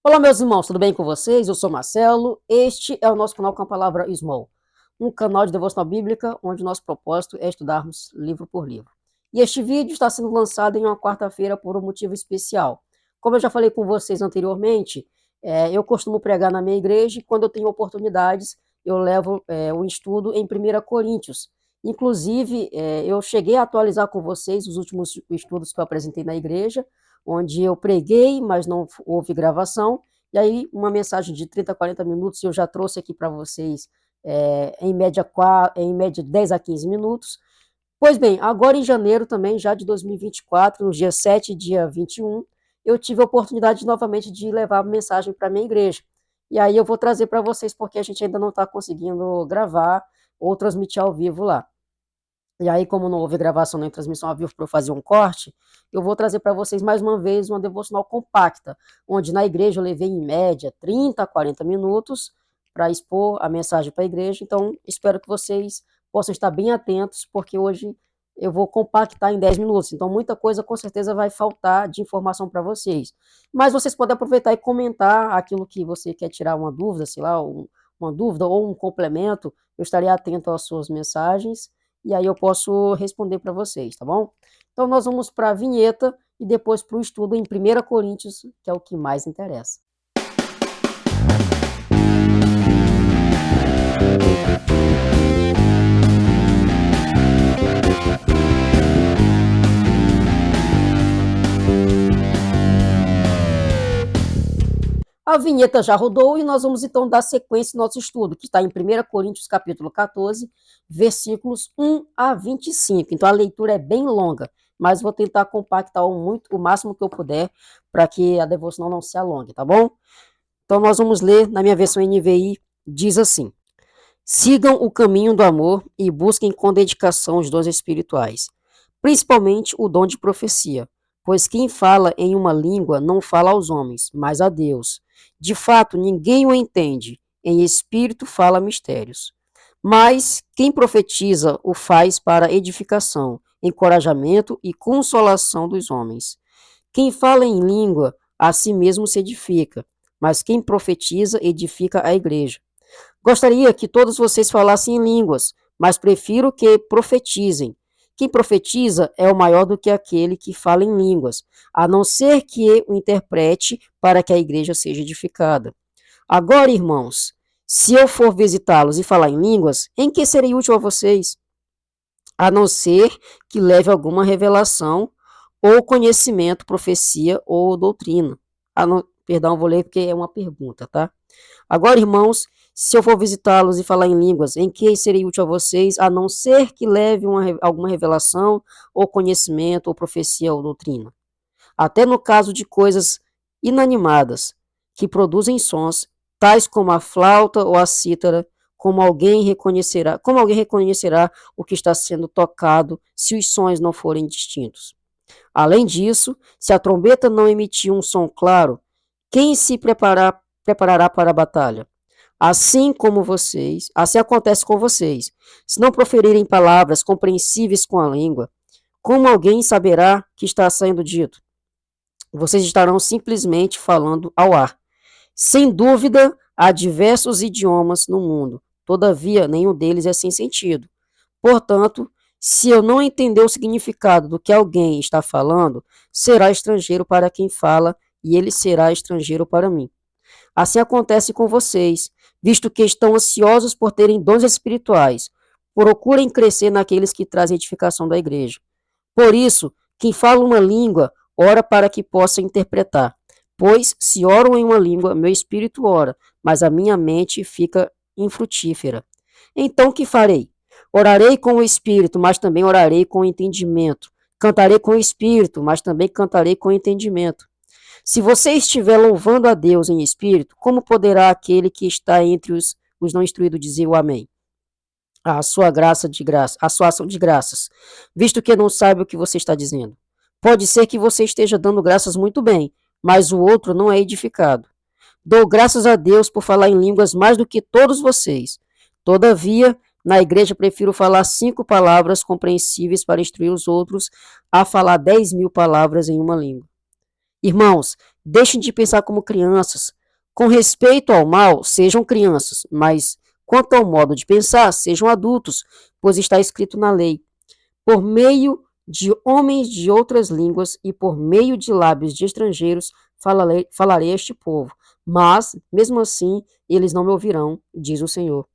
Olá, meus irmãos, tudo bem com vocês? Eu sou Marcelo. Este é o nosso canal com a palavra Small, um canal de devocional bíblica onde o nosso propósito é estudarmos livro por livro. E este vídeo está sendo lançado em uma quarta-feira por um motivo especial. Como eu já falei com vocês anteriormente, eu costumo pregar na minha igreja e quando eu tenho oportunidades, eu levo o estudo em 1 Coríntios. Inclusive, eu cheguei a atualizar com vocês os últimos estudos que eu apresentei na igreja, onde eu preguei, mas não houve gravação, e aí uma mensagem de 30, 40 minutos eu já trouxe aqui para vocês, em média 10 a 15 minutos. Pois bem, agora em janeiro também, já de 2024, no dia 7 e dia 21, eu tive a oportunidade novamente de levar a mensagem para a minha igreja. E aí eu vou trazer para vocês, porque a gente ainda não está conseguindo gravar ou transmitir ao vivo lá. E aí, como não houve gravação nem transmissão ao vivo para eu fazer um corte, eu vou trazer para vocês mais uma vez uma devocional compacta, onde na igreja eu levei em média 30 a 40 minutos para expor a mensagem para a igreja. Então, espero que vocês possam estar bem atentos, porque hoje eu vou compactar em 10 minutos. Então, muita coisa com certeza vai faltar de informação para vocês. Mas vocês podem aproveitar e comentar aquilo que você quer tirar uma dúvida, sei lá, uma dúvida ou um complemento. Eu estarei atento às suas mensagens e aí eu posso responder para vocês, tá bom? Então nós vamos para a vinheta e depois para o estudo em 1 Coríntios, que é o que mais interessa. A vinheta já rodou e nós vamos então dar sequência ao nosso estudo, que está em 1 Coríntios capítulo 14, versículos 1 a 25. Então a leitura é bem longa, mas vou tentar compactar o máximo que eu puder para que a devoção não se alongue, tá bom? Então nós vamos ler na minha versão NVI, diz assim: sigam o caminho do amor e busquem com dedicação os dons espirituais, principalmente o dom de profecia, pois quem fala em uma língua não fala aos homens, mas a Deus. De fato, ninguém o entende, em espírito fala mistérios. Mas quem profetiza o faz para edificação, encorajamento e consolação dos homens. Quem fala em língua, a si mesmo se edifica, mas quem profetiza edifica a igreja. Gostaria que todos vocês falassem em línguas, mas prefiro que profetizem. Quem profetiza é o maior do que aquele que fala em línguas, a não ser que o interprete para que a igreja seja edificada. Agora, irmãos, se eu for visitá-los e falar em línguas, em que serei útil a vocês? A não ser que leve alguma revelação, ou conhecimento, profecia ou doutrina. Perdão, vou ler porque é uma pergunta, tá? Agora, irmãos, se eu for visitá-los e falar em línguas, em que serei útil a vocês, a não ser que leve alguma revelação, ou conhecimento, ou profecia, ou doutrina? Até no caso de coisas inanimadas, que produzem sons, tais como a flauta ou a cítara, como alguém reconhecerá o que está sendo tocado se os sons não forem distintos? Além disso, se a trombeta não emitir um som claro, quem se preparará para a batalha? Assim acontece com vocês. Se não proferirem palavras compreensíveis com a língua, como alguém saberá que está sendo dito? Vocês estarão simplesmente falando ao ar. Sem dúvida, há diversos idiomas no mundo, todavia nenhum deles é sem sentido. Portanto, se eu não entender o significado do que alguém está falando, será estrangeiro para quem fala e ele será estrangeiro para mim. Assim acontece com vocês, visto que estão ansiosos por terem dons espirituais. Procurem crescer naqueles que trazem edificação da igreja. Por isso, quem fala uma língua, ora para que possa interpretar. Pois, se oro em uma língua, meu espírito ora, mas a minha mente fica infrutífera. Então, que farei? Orarei com o espírito, mas também orarei com o entendimento. Cantarei com o espírito, mas também cantarei com o entendimento. Se você estiver louvando a Deus em espírito, como poderá aquele que está entre os não instruídos dizer o amém? A sua a sua ação de graças, visto que não sabe o que você está dizendo. Pode ser que você esteja dando graças muito bem, mas o outro não é edificado. Dou graças a Deus por falar em línguas mais do que todos vocês. Todavia, na igreja prefiro falar 5 palavras compreensíveis para instruir os outros a falar 10.000 palavras em uma língua. Irmãos, deixem de pensar como crianças. Com respeito ao mal, sejam crianças, mas quanto ao modo de pensar, sejam adultos, pois está escrito na lei: por meio de homens de outras línguas e por meio de lábios de estrangeiros falarei a este povo. Mas, mesmo assim, eles não me ouvirão, diz o Senhor.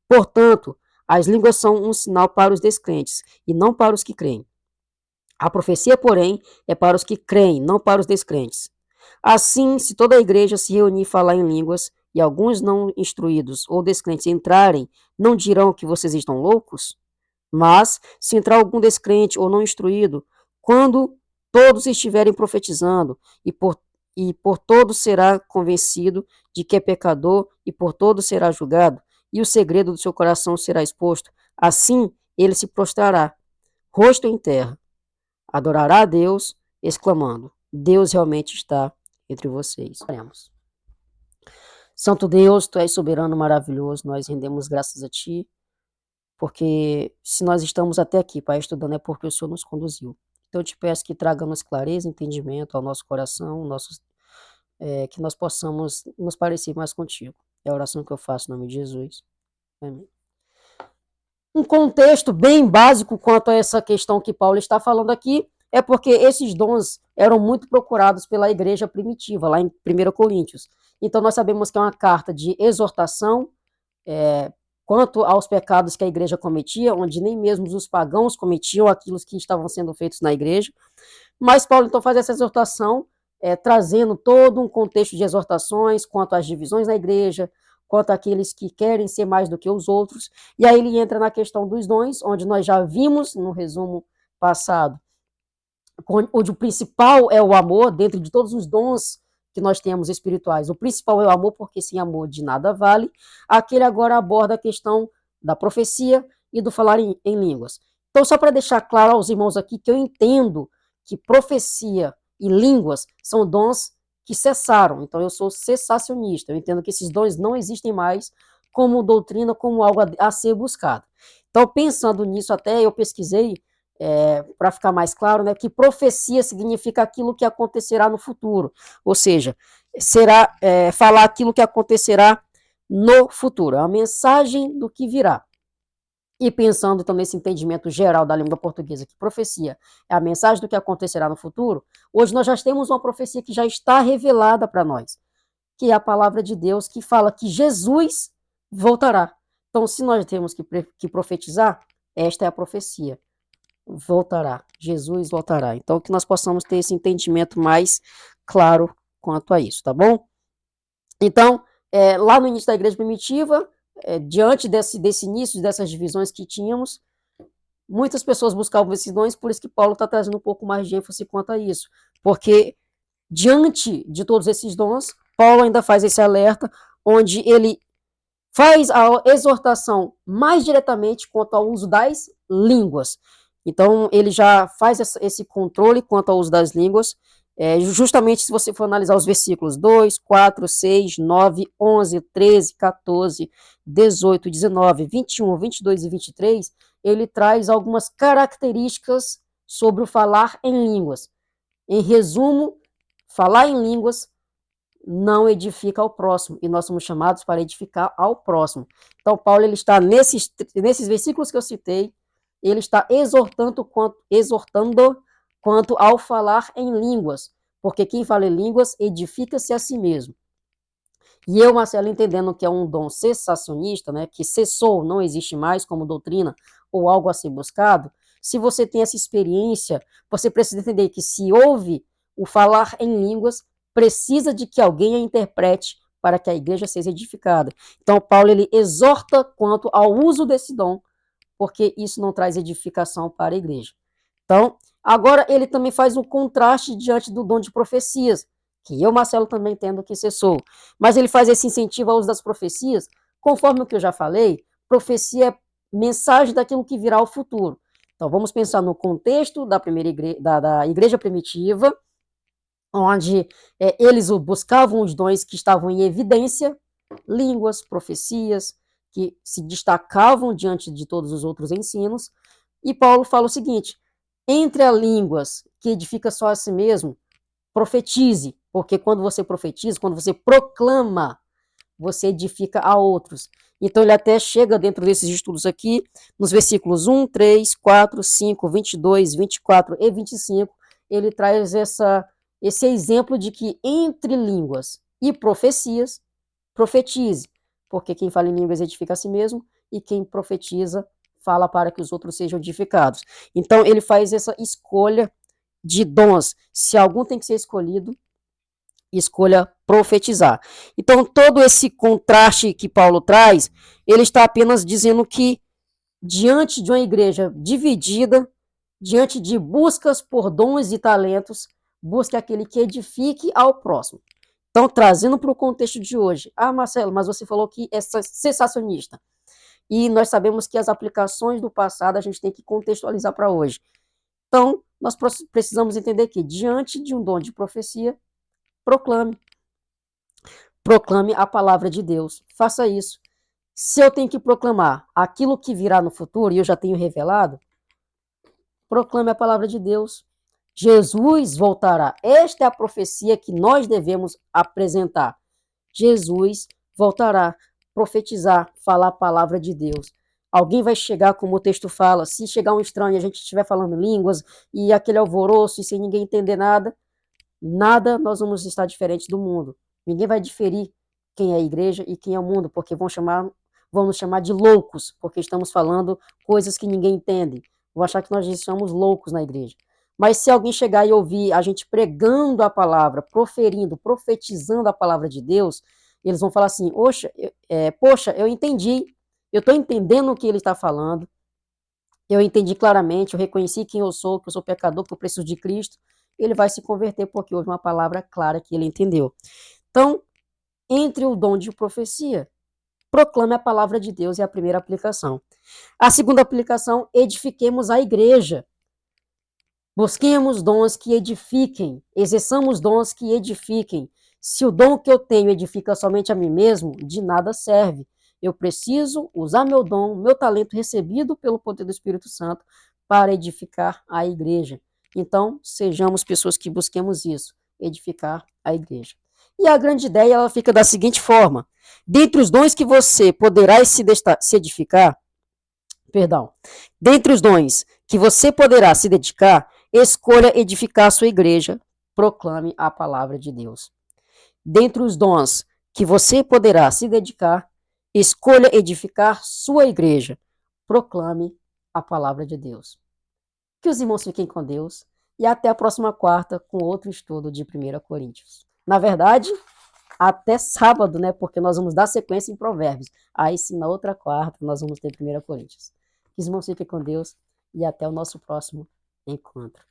Portanto, as línguas são um sinal para os descrentes e não para os que creem. A profecia, porém, é para os que creem, não para os descrentes. Assim, se toda a igreja se reunir e falar em línguas, e alguns não instruídos ou descrentes entrarem, não dirão que vocês estão loucos? Mas, se entrar algum descrente ou não instruído, quando todos estiverem profetizando, e por todos será convencido de que é pecador, e por todos será julgado, e o segredo do seu coração será exposto, assim ele se prostrará, rosto em terra, adorará a Deus, exclamando: Deus realmente está entre vocês. Oremos. Santo Deus, tu és soberano, maravilhoso, nós rendemos graças a ti, porque se nós estamos até aqui, Pai, estudando, é porque o Senhor nos conduziu. Então eu te peço que traga-nos clareza e entendimento ao nosso coração, que nós possamos nos parecer mais contigo. É a oração que eu faço em nome de Jesus. Amém. Um contexto bem básico quanto a essa questão que Paulo está falando aqui é porque esses dons eram muito procurados pela igreja primitiva, lá em 1 Coríntios. Então nós sabemos que é uma carta de exortação, quanto aos pecados que a igreja cometia, onde nem mesmo os pagãos cometiam aquilo que estavam sendo feitos na igreja. Mas Paulo então faz essa exortação, trazendo todo um contexto de exortações quanto às divisões na igreja, quanto àqueles que querem ser mais do que os outros. E aí ele entra na questão dos dons, onde nós já vimos no resumo passado, onde o principal é o amor, dentro de todos os dons que nós temos espirituais. O principal é o amor, porque sem amor de nada vale. Aqui ele agora aborda a questão da profecia e do falar em línguas. Então, só para deixar claro aos irmãos aqui que eu entendo que profecia e línguas são dons que cessaram. Então, eu sou cessacionista. Eu entendo que esses dons não existem mais como doutrina, como algo a ser buscado. Então, pensando nisso, até eu pesquisei, para ficar mais claro, né, que profecia significa aquilo que acontecerá no futuro, ou seja, será falar aquilo que acontecerá no futuro, é a mensagem do que virá. E pensando então nesse entendimento geral da língua portuguesa, que profecia é a mensagem do que acontecerá no futuro, hoje nós já temos uma profecia que já está revelada para nós, que é a palavra de Deus, que fala que Jesus voltará. Então, se nós temos que profetizar, esta é a profecia. Voltará, Jesus voltará. Então, que nós possamos ter esse entendimento mais claro quanto a isso, tá bom? Então, lá no início da igreja primitiva, diante desse início, dessas divisões que tínhamos, muitas pessoas buscavam esses dons, por isso que Paulo está trazendo um pouco mais de ênfase quanto a isso. Porque, diante de todos esses dons, Paulo ainda faz esse alerta, onde ele faz a exortação mais diretamente quanto ao uso das línguas. Então, ele já faz esse controle quanto ao uso das línguas, justamente se você for analisar os versículos 2, 4, 6, 9, 11, 13, 14, 18, 19, 21, 22 e 23, ele traz algumas características sobre o falar em línguas. Em resumo, falar em línguas não edifica ao próximo, e nós somos chamados para edificar ao próximo. Então, Paulo ele está nesses versículos que eu citei, ele está exortando quanto ao falar em línguas, porque quem fala em línguas edifica-se a si mesmo. E eu, Marcelo, entendendo que é um dom cessacionista, né, que cessou, não existe mais como doutrina ou algo a ser buscado, se você tem essa experiência, você precisa entender que se houve o falar em línguas, precisa de que alguém a interprete para que a igreja seja edificada. Então, Paulo ele exorta quanto ao uso desse dom, porque isso não traz edificação para a igreja. Então, agora ele também faz um contraste diante do dom de profecias, que eu, Marcelo, também entendo que cessou. Mas ele faz esse incentivo ao uso das profecias, conforme o que eu já falei, profecia é mensagem daquilo que virá ao futuro. Então, vamos pensar no contexto da primeira da igreja primitiva, onde eles buscavam os dons que estavam em evidência, línguas, profecias, que se destacavam diante de todos os outros ensinos. E Paulo fala o seguinte: entre as línguas que edifica só a si mesmo, profetize, Porque quando você profetiza, quando você proclama, você edifica a outros. Então ele até chega dentro desses estudos aqui, nos versículos 1, 3, 4, 5, 22, 24 e 25, ele traz esse exemplo de que entre línguas e profecias, profetize, porque quem fala em línguas edifica a si mesmo, e quem profetiza fala para que os outros sejam edificados. Então ele faz essa escolha de dons. Se algum tem que ser escolhido, escolha profetizar. Então, todo esse contraste que Paulo traz, ele está apenas dizendo que, diante de uma igreja dividida, diante de buscas por dons e talentos, busque aquele que edifique ao próximo. Então, trazendo para o contexto de hoje. Ah, Marcelo, mas você falou que é sensacionista. E nós sabemos que as aplicações do passado a gente tem que contextualizar para hoje. Então, nós precisamos entender que, diante de um dom de profecia, proclame. Proclame a palavra de Deus. Faça isso. Se eu tenho que proclamar aquilo que virá no futuro, e eu já tenho revelado, proclame a palavra de Deus. Jesus voltará. Esta é a profecia que nós devemos apresentar. Jesus voltará. Profetizar, falar a palavra de Deus. Alguém vai chegar, como o texto fala, se chegar um estranho e a gente estiver falando línguas, e aquele alvoroço, e sem ninguém entender nada, nada nós vamos estar diferente do mundo. Ninguém vai diferir quem é a igreja e quem é o mundo, porque vão nos chamar de loucos, porque estamos falando coisas que ninguém entende. Vão achar que nós estamos loucos na igreja. Mas se alguém chegar e ouvir a gente pregando a palavra, proferindo, profetizando a palavra de Deus, eles vão falar assim, poxa, eu entendi, eu estou entendendo o que ele está falando, eu entendi claramente, eu reconheci quem eu sou, que eu sou pecador, que eu preciso de Cristo. Ele vai se converter porque houve uma palavra clara que ele entendeu. Então, entre o dom de profecia, proclame a palavra de Deus, é a primeira aplicação. A segunda aplicação, edifiquemos a igreja. Busquemos dons que edifiquem, exerçamos dons que edifiquem. Se o dom que eu tenho edifica somente a mim mesmo, de nada serve. Eu preciso usar meu dom, meu talento recebido pelo poder do Espírito Santo para edificar a igreja. Então, sejamos pessoas que busquemos isso, edificar a igreja. E a grande ideia, ela fica da seguinte forma: dentre os dons que você poderá se edificar, dentre os dons que você poderá se dedicar, escolha edificar a sua igreja, proclame a palavra de Deus. Dentre os dons que você poderá se dedicar, escolha edificar sua igreja, proclame a palavra de Deus. Que os irmãos fiquem com Deus e até a próxima quarta com outro estudo de 1 Coríntios. Na verdade, até sábado, né? Porque nós vamos dar sequência em Provérbios. Aí sim, na outra quarta, nós vamos ter 1 Coríntios. Que os irmãos fiquem com Deus e até o nosso próximo encontro.